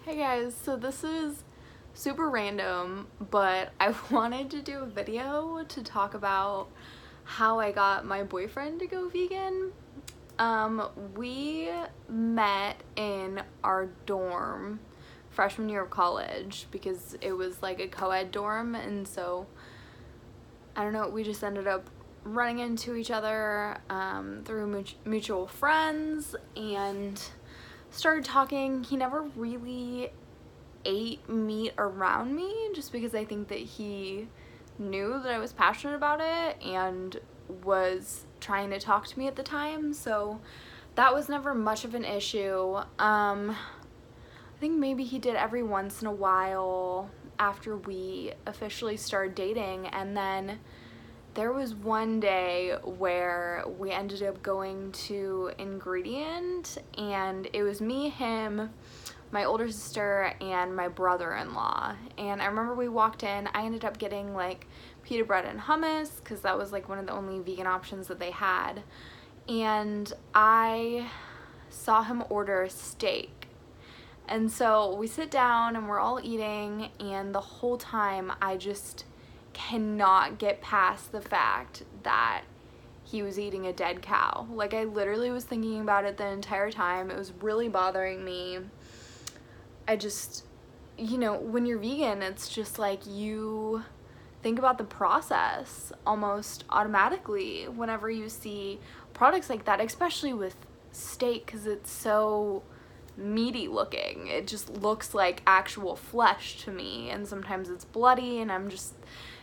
Hey guys, so this is super random, but I wanted to do a video to talk about how I got my boyfriend to go vegan. We met in our dorm freshman year of college because it was like a co-ed dorm, and so I don't know, we just ended up running into each other through mutual friends and started talking. He never really ate meat around me just because I think that he knew that I was passionate about it and was trying to talk to me at the time, so that was never much of an issue. I think maybe he did every once in a while after we officially started dating, and then there was one day where we ended up going to Ingredient, and it was me, him, my older sister, and my brother-in-law. And I remember we walked in, I ended up getting like pita bread and hummus because that was like one of the only vegan options that they had. And I saw him order a steak. And so we sit down and we're all eating, and the whole time I just cannot get past the fact that he was eating a dead cow. Like, I literally was thinking about it the entire time. It was really bothering me. I just, when you're vegan, it's just like you think about the process almost automatically whenever you see products like that, especially with steak, because it's so meaty looking. It just looks like actual flesh to me, and sometimes it's bloody, and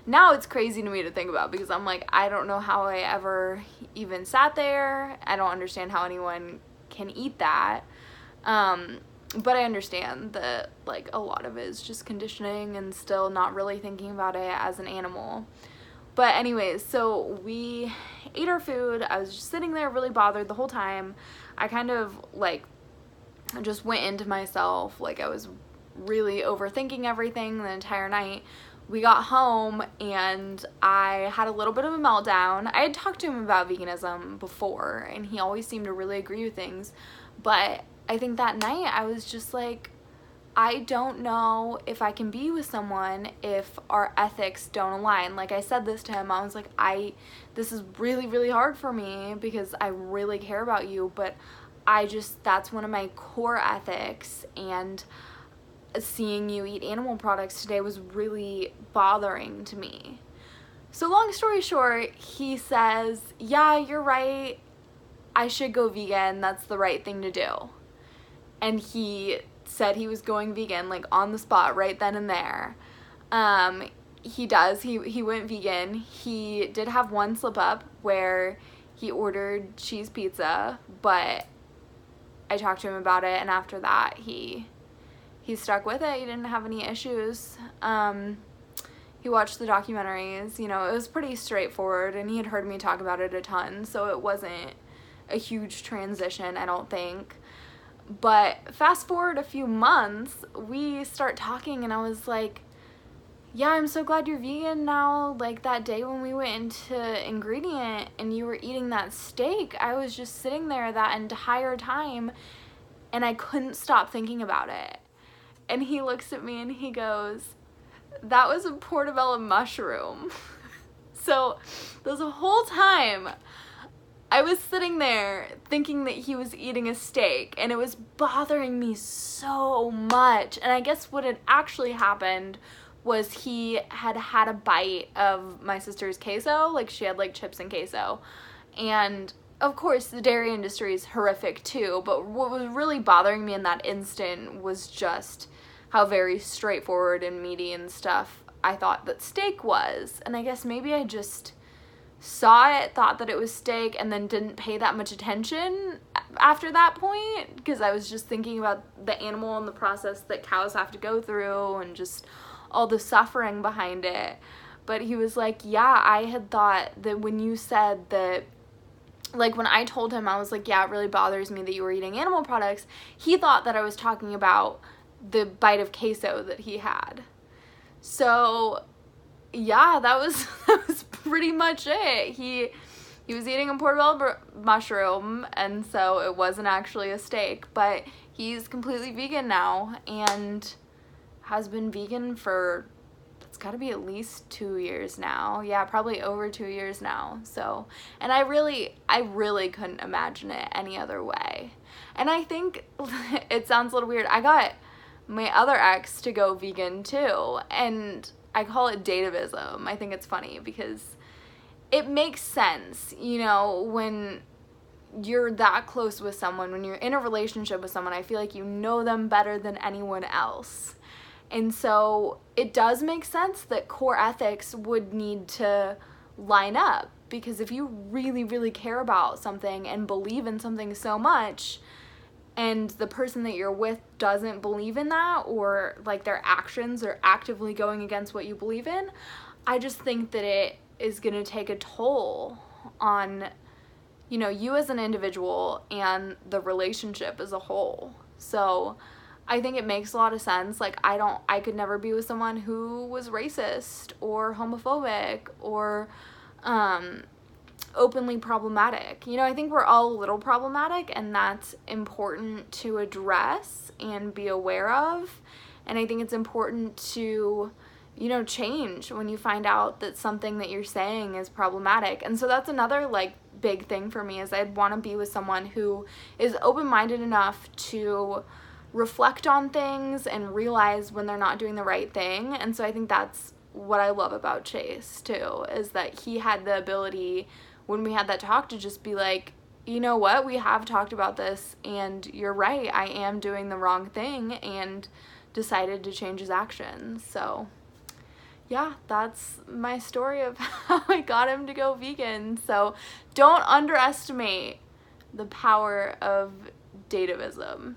now it's crazy to me to think about because I'm like, I don't know how I ever even sat there. I don't understand how anyone can eat that. But I understand that like a lot of it is just conditioning and still not really thinking about it as an animal. But anyways, so we ate our food. I was just sitting there really bothered the whole time. I kind of like just went into myself. Like, I was really overthinking everything the entire night. We got home and I had a little bit of a meltdown. I had talked to him about veganism before and he always seemed to really agree with things. But I think that night I was just like, I don't know if I can be with someone if our ethics don't align. Like, I said this to him. I was like, this is really, really hard for me because I really care about you, but that's one of my core ethics, and seeing you eat animal products today was really bothering to me. So long story short, he says, yeah, you're right, I should go vegan, that's the right thing to do. And he said he was going vegan, like on the spot, right then and there. He went vegan. He did have one slip up where he ordered cheese pizza, but I talked to him about it, and after that he stuck with it. He didn't have any issues. He watched the documentaries, it was pretty straightforward, and he had heard me talk about it a ton, so it wasn't a huge transition, I don't think. But fast forward a few months, we start talking, and I was like, yeah, I'm so glad you're vegan now. Like, that day when we went into Ingredient and you were eating that steak, I was just sitting there that entire time and I couldn't stop thinking about it. And he looks at me and he goes, that was a portobello mushroom. So this whole time I was sitting there thinking that he was eating a steak, and it was bothering me so much. And I guess what had actually happened was he had had a bite of my sister's queso. Like, she had like chips and queso, and of course the dairy industry is horrific too, but what was really bothering me in that instant was just how very straightforward and meaty and stuff I thought that steak was. And I guess maybe I just saw it, thought that it was steak, and then didn't pay that much attention after that point because I was just thinking about the animal and the process that cows have to go through and just all the suffering behind it. But he was like, yeah, I had thought that when you said that, like, when I told him, I was like, yeah, it really bothers me that you were eating animal products, he thought that I was talking about the bite of queso that he had. So yeah, that was pretty much it. He was eating a portobello mushroom, and so it wasn't actually a steak, but he's completely vegan now and has been vegan for, it's got to be at least 2 years now. Yeah, probably over 2 years now. So, and I really couldn't imagine it any other way. And I think it sounds a little weird. I got my other ex to go vegan too, and I call it datavism. I think it's funny because it makes sense, you know, when you're that close with someone, when you're in a relationship with someone, I feel like you know them better than anyone else. And so it does make sense that core ethics would need to line up, because if you really, really care about something and believe in something so much, and the person that you're with doesn't believe in that, or like their actions are actively going against what you believe in, I just think that it is going to take a toll on, you know, you as an individual and the relationship as a whole. So I think it makes a lot of sense. Like, I could never be with someone who was racist or homophobic or openly problematic. You know, I think we're all a little problematic, and that's important to address and be aware of. And I think it's important to, you know, change when you find out that something that you're saying is problematic. And so that's another, like, big thing for me, is I'd want to be with someone who is open-minded enough to reflect on things and realize when they're not doing the right thing. And so I think that's what I love about Chase too, is that he had the ability, when we had that talk, to just be like, you know what, we have talked about this and you're right, I am doing the wrong thing, and decided to change his actions. So yeah, that's my story of how I got him to go vegan. So don't underestimate the power of datavism.